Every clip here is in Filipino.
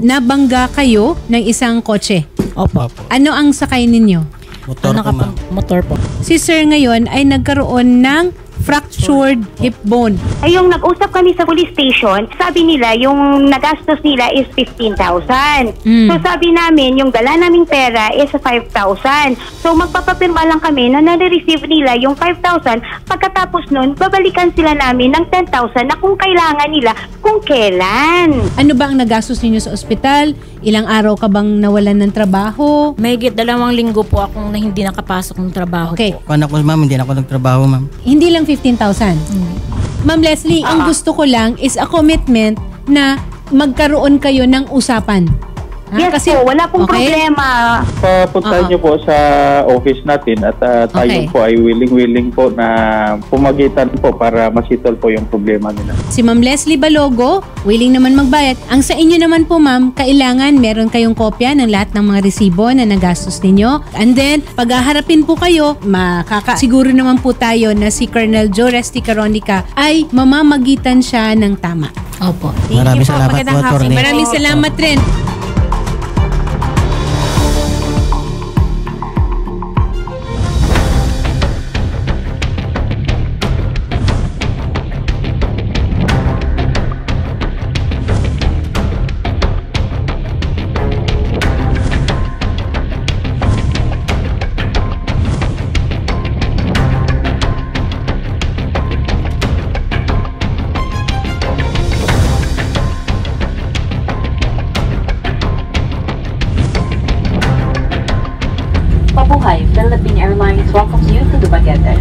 nabangga kayo ng isang kotse. Opo. Ano ang sakay ninyo? Motor po, ma'am. Motor po. Si sir ngayon ay nagkaroon ng fractured hip bone. Ay, yung nag-usap kami sa police station, sabi nila yung nagastos nila is 15,000. So sabi namin, yung dala naming pera is 5,000. So magpapapirma lang kami na nare-receive nila yung 5,000. Pagkatapos nun, babalikan sila namin ng 10,000 na kung kailangan nila, kung kailan. Ano ba ang nagastos ninyo sa ospital? Ilang araw ka bang nawalan ng trabaho? Mahigit 2 linggo po akong na hindi nakapasok ng trabaho Okay. po. Anak ko, ma'am, hindi na ako nagtrabaho, ma'am. Hindi lang 15,000. Ma'am Leslie, ang gusto ko lang is a commitment na magkaroon kayo ng usapan. Ha? Yes po, wala pong problema. Papuntahan niyo po sa office natin at tayo Okay. po ay willing po na pumagitan po para masitol po yung problema nila. Si Ma'am Leslie Balogo, willing naman magbayad. Ang sa inyo naman po, ma'am, kailangan meron kayong kopya ng lahat ng mga resibo na nagastos ninyo. And then, pag-aharapin po kayo, makakasiguro naman po tayo na si Colonel Joe Resti Caronica ay mamamagitan siya ng tama. Opo. Maraming salamat po, attorney. Maraming salamat rin. Mabuhay, Philippine Airlines welcomes you to Dumaguete.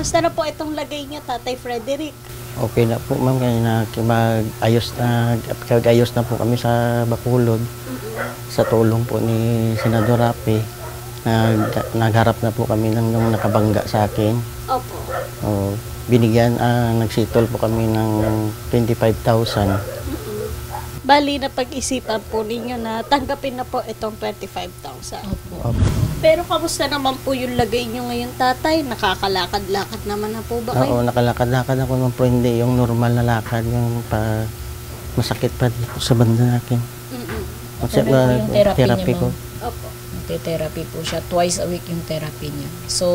Kamusta na po itong lagay niyo, Tatay Frederick? Okay na po, ma'am. Mag-ayos na po kami sa Bacolod. Sa tulong po ni Senador Rapi. Nagharap na po kami nung nakabangga sa akin. Opo. Nagsitol po kami ng 25,000. Bali na pag-isipan po ninyo na tanggapin na po itong 25,000. Opo. Pero kamusta naman po yung lagay niyo ngayon, Tatay? Nakakalakad-lakad naman na po ba kayo? Oo, nakalakad-lakad ako naman po. Hindi yung normal na lakad. Yung masakit pa dito sa banda natin. Yung therapy niya, ko. Opo. Therapy po siya. Twice a week yung therapy niya. So,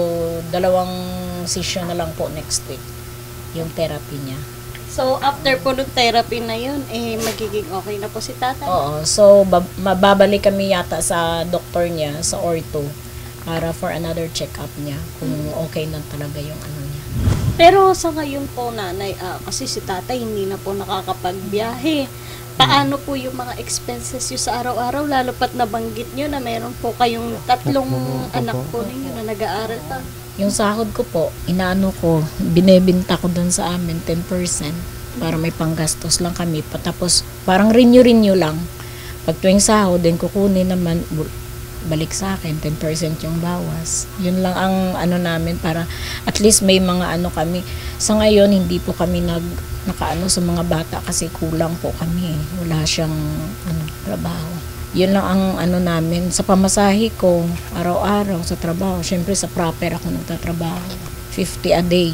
2 session na lang po next week yung therapy niya. So, after po ng therapy na yun, magiging okay na po si Tatay? Oo. So, mababalik kami yata sa doktor niya, sa ortho, para for another check-up niya, kung okay na talaga yung ano niya. Pero sa ngayon po, Nanay, kasi si Tatay hindi na po nakakapagbiyahe. Paano po yung mga expenses nyo sa araw-araw? Lalo pat nabanggit nyo na meron po kayong 3 anak po ninyo na nag-aaral pa. Yung sahod ko po, binebenta ko doon sa amin 10% para may panggastos lang kami. Tapos parang renew lang. Pag tuwing sahod, din kukunin naman, balik sa akin, 10% yung bawas. Yun lang ang namin para at least may mga kami. Sa ngayon, hindi po kami nakaano sa mga bata kasi kulang po kami. Wala siyang trabaho. Yun lang ang namin. Sa pamasahe ko, araw-araw sa trabaho. Siyempre sa proper ako nagtatrabaho. 50 a day.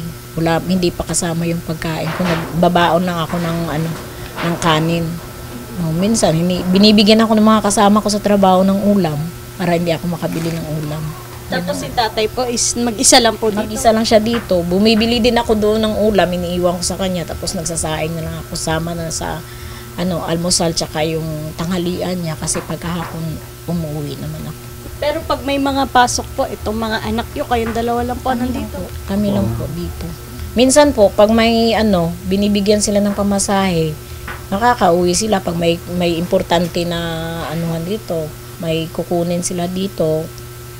Hindi pa kasama yung pagkain ko. Nagbabaon lang ako ng kanin. Minsan, binibigyan ako ng mga kasama ko sa trabaho ng ulam para hindi ako makabili ng ulam. Tapos si tatay po is mag-isa lang po dito. Mag-isa lang siya dito. Bumibili din ako doon ng ulam, iniiwan ko sa kanya. Tapos nagsasaing na lang ako, sama na sa almusal tsaka yung tanghalian niya kasi pagkahapon umuwi naman ako. Pero pag may mga pasok po, itong mga anak nyo, kayong dalawa lang po nandito. Kami lang po dito. Minsan po, pag may binibigyan sila ng pamasahe, nakakauwi sila pag may importante na dito, may kukunin sila dito,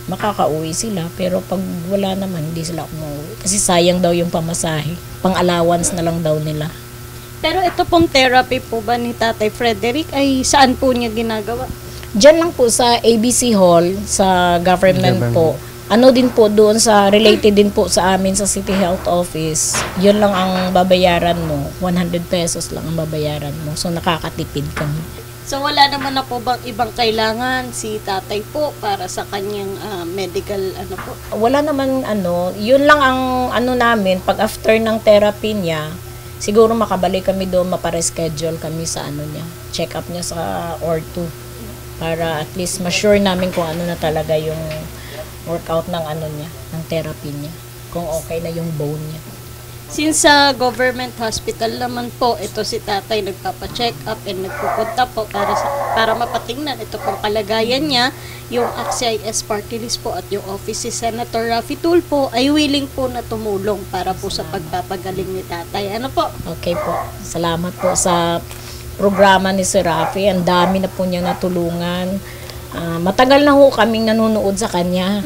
makakauwi sila. Pero pag wala naman, hindi sila umuwi. Kasi sayang daw yung pamasahe. Pang-allowance na lang daw nila. Pero ito pong therapy po ba ni Tatay Frederick ay saan po niya ginagawa? Diyan lang po sa ABC Hall, sa government po. Din po doon related din po sa amin sa City Health Office. Yun lang ang babayaran mo. 100 pesos lang ang babayaran mo. So nakakatipid kami. So wala naman na po bang ibang kailangan si tatay po para sa kanyang medical po? Wala naman yun lang ang namin pag after ng therapy niya, siguro makabalik kami doon, mapareschedule kami sa niya, check up niya sa ortho para at least ma-sure namin kung na talaga yung workout ng niya, ng therapy niya, kung okay na yung bone niya. Since sa government hospital naman po, ito si tatay nagpapa-check up and nagpupunta po para mapatingnan ito pong kalagayan niya. Yung ACT-CIS party list po at yung office si Senator Raffy Tulfo ay willing po na tumulong para po sa pagpapagaling ni tatay. Ano po? Okay po. Salamat po sa programa ni Sir Raffy. Ang dami na po niya natulungan. Matagal na ho kaming nanonood sa kanya.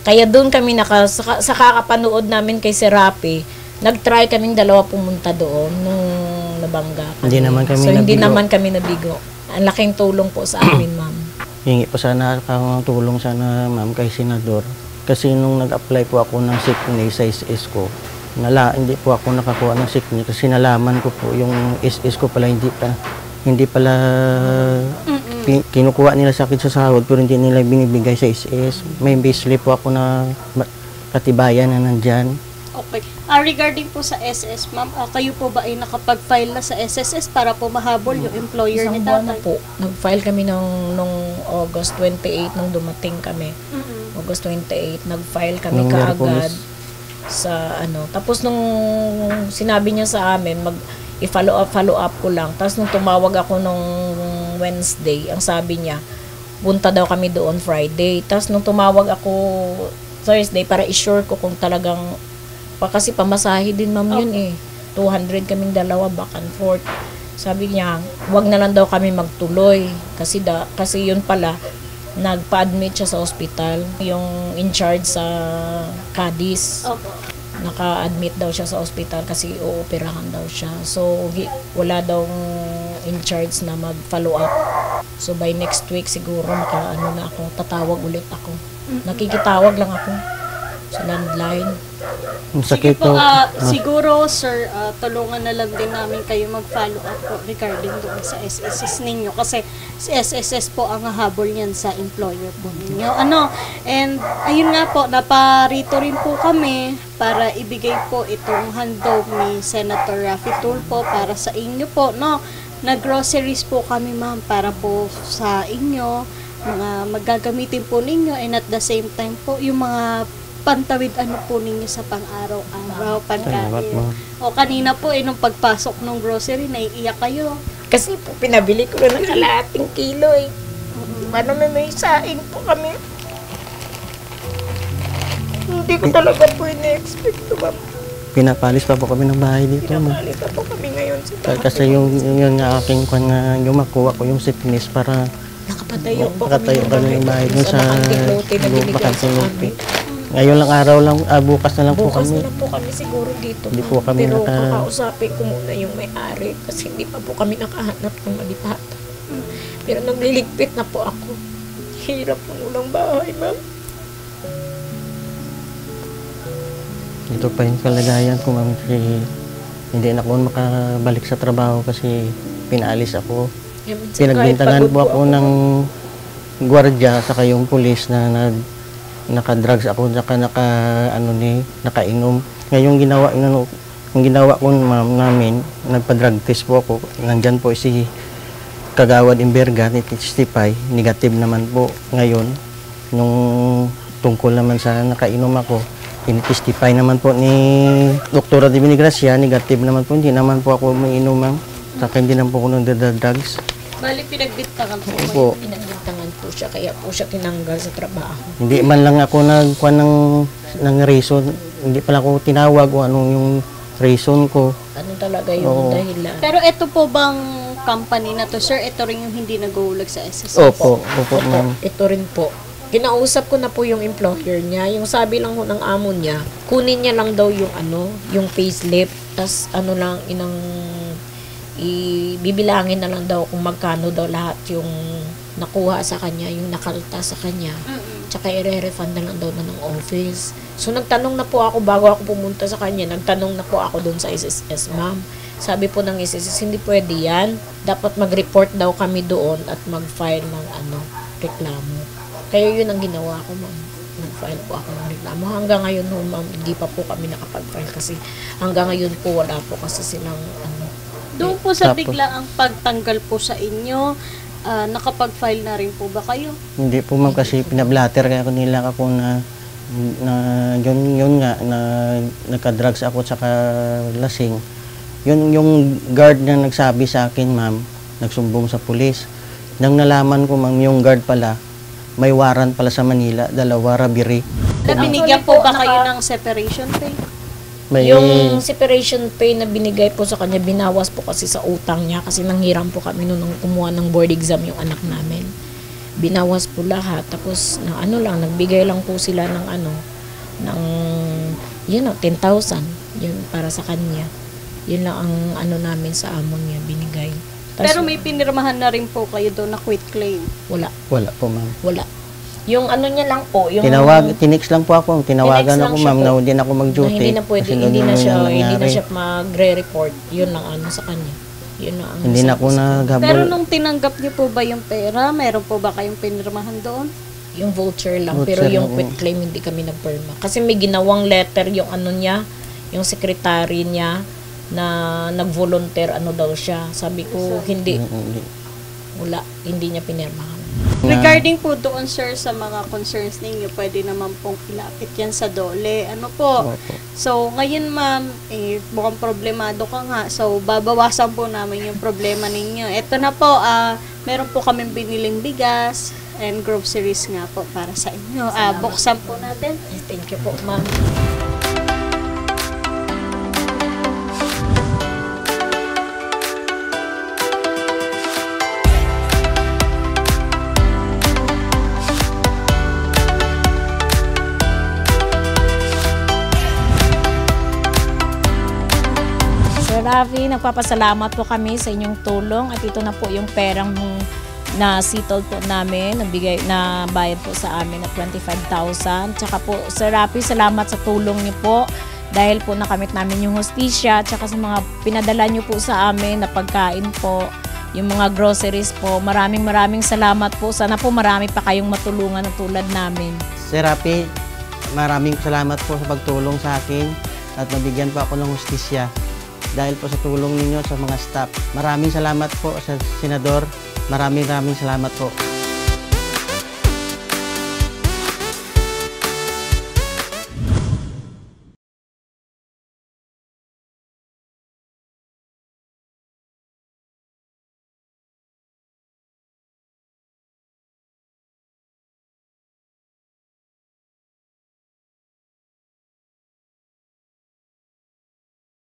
Kaya doon kami sa kakapanood namin kay Sir Raffy, nag-try kaming dalawa pumunta doon nung nabangga kami. Hindi naman kami nabigo. Ang laking tulong po sa amin, ma'am. Hingi po sana akong tulong sana, ma'am, kay Senador. Kasi nung nag-apply po ako ng sickness sa SS ko, hindi po ako nakakuha ng sickness kasi nalaman ko po yung SS ko pala hindi pala kinukuha nila sa akin sa sahod pero hindi nila binibigay sa SS. May basically po ako na katibayan na nandyan. Okay. Regarding po sa SS, ma'am, kayo po ba ay nakapag-file na sa SSS para po mahabol yung employer ni tatay? Po. Nag-file kami nung August 28 nung dumating kami. August 28, nag-file kami kaagad sa Tapos nung sinabi niya sa amin, i-follow up ko lang. Tapos nung tumawag ako nung Wednesday, ang sabi niya, punta daw kami doon Friday. Tapos nung tumawag ako Thursday para i-sure ko kung talagang kasi pamasahe din ma'am yun 200 kaming dalawa back and forth. Sabi niya, wag na lang daw kami magtuloy kasi yun pala nagpa-admit siya sa ospital, yung in charge sa Cadiz. Naka-admit daw siya sa ospital kasi uoperahan daw siya. So wala daw in charge na mag-follow up. So by next week siguro na ako, tatawag ulit ako. Nakikitawag lang ako sa landline. Sige po, siguro sir, tulungan na lang din namin kayo mag-follow up po regarding doon sa SSS ninyo kasi si SSS po ang hahabol niyan sa employer po ninyo. And ayun nga po, naparito rin po kami para ibigay po itong handog ni Senator Raffy Tulfo para sa inyo po, nag-groceries po kami ma'am para po sa inyo, mga magagamitin po ninyo and at the same time po yung mga pantawid po ninyo sa pang-araw-araw, pagkain. O kanina po, nung pagpasok ng grocery, naiiyak kayo. Kasi po, pinabili ko na ng kalahating kilo Paano may saing po kami? Hindi ko talaga po ina-expect to, ma'am. Pinapalis pa po kami ng bahay dito. Pinapalis pa po kami ngayon sa bahay. Kasi yung nga aking kwan nga, yung makuha ko yung sickness para Nakapatayo po makatayo kami ng bahay doon sa Bakanting na binigay sa Bakanting Lote. amin. Ngayon lang araw lang, bukas na lang po Bukas kami. na lang po kami siguro dito. Hindi ma'am. po kami Pero naka- kakausapin ko muna yung may-ari kasi hindi pa po kami nakahanap ng malipatan. Pero nagliligpit na po ako. Hirap ng ulang bahay, ma'am. Ito pa yung kalagayan ko, ma'am. Kasi hindi na ako makabalik sa trabaho kasi pinaalis ako. Pinagbintangan po ako ng gwardiya saka yung pulis na naka-drugs ako saka nakainom. Ngayon yung ginawa ko, ma'am, namin, nagpa-drug test po ako. Nandyan po si Kagawad Imberga, testify, negative naman po. Ngayon, nung tungkol naman sa nakainom ako, in-testify naman po ni Dr. Divini Gracia, negative naman po. Hindi naman po ako umiinom, ma'am. Saka hindi naman po ako nagda-drugs. Bali, pinagbintangan po kayo. Po. Pinagbintangan po siya, kaya po siya tinanggal sa trabaho. Hindi man lang ako nagkuha ng reason. Hindi pala ako tinawag kung anong yung reason ko. Ano talaga yung Oo. dahilan? Pero ito po bang company na to, sir? Ito rin yung hindi nag-uulag sa SSS? Opo, ma'am. Ito rin po. Kinausap ko na po yung employer niya. Yung sabi lang ho ng amo niya, kunin niya lang daw yung yung payslip. Tas bibilangin na lang daw kung magkano daw lahat yung nakuha sa kanya, yung nakalta sa kanya. Tsaka i-refund na lang daw ng office. So nagtanong na po ako bago ako pumunta sa kanya, nagtanong na po ako doon sa SSS, ma'am. Sabi po ng SSS, hindi pwede yan. Dapat mag-report daw kami doon at mag-file ng reklamo. Kaya yun ang ginawa ko, ma'am. Nag-file po ako ng reklamo. Hanggang ngayon, ma'am, hindi pa po kami nakapag-file kasi hanggang ngayon po wala po kasi silang Doon po sa Tapos- bigla ang pagtanggal po sa inyo, nakapag-file na rin po ba kayo? Hindi po, ma'am, kasi pinablatter kaya nila ako na yun nga na nagka-drugs ako at saka lasing. Yung guard na nagsabi sa akin, ma'am, nagsumbong sa pulis. Nang nalaman ko, ma'am, yung guard pala may warrant pala sa Manila, dalawa, robbery. Binigyan po ba kayo ng separation pay? May Yung separation pay na binigay po sa kanya, binawas po kasi sa utang niya kasi nanghiram po kami noon nung kumuha ng board exam yung anak namin. Binawas po lahat. Tapos, nagbigay lang po sila ng ng 10,000. Yun para sa kanya. Yun lang ang namin sa amo niya binigay. Tas, Pero may pinirmahan na rin po kayo doon na quit claim. wala po, ma'am. wala. Yung niya lang po, yung Tinix lang po ako. Tinawagan Tinext lang ako, siya ma'am, po. na hindi na ako mag-duty. na hindi na pwede, Kasi hindi ganun na siya, yung hindi na nangyari. siya magre-report. Yun lang sa kanya. Yun lang ang Hindi na ako sabi sa kanya. naghabol. Pero nung tinanggap niyo po ba yung pera, meron po ba kayong pinirmahan doon? Yung voucher lang, Voucher pero yung lang, quit claim hindi kami nagpirma. Kasi may ginawang letter yung niya, yung secretary niya na nag-volunteer daw siya. Sabi ko, hindi, wala, hindi niya pinirmahan. Regarding po doon, sir, sa mga concerns ninyo, pwede naman pong ilapit yan sa DOLE. Ano po? Opo. So, ngayon, ma'am, mukhang problemado ka nga. So, babawasan po namin yung problema ninyo. Ito na po, meron po kaming biniling bigas and groceries nga po para sa inyo. Buksan po natin. Thank you po, ma'am. Sir Ravi, nagpapasalamat po kami sa inyong tulong at ito na po yung perang na settled po namin, na bayad po sa amin na 25,000. Tsaka po, Sir Ravi, salamat sa tulong niyo po dahil po nakamit namin yung hostisya tsaka sa mga pinadala niyo po sa amin na pagkain po, yung mga groceries po. Maraming salamat po. Sana po marami pa kayong matulungan na tulad namin. Sir Rapi, maraming salamat po sa pagtulong sa akin at nabigyan po ako ng hustisya dahil po sa tulong ninyo sa mga staff. Maraming salamat po sa Senador. Maraming salamat po.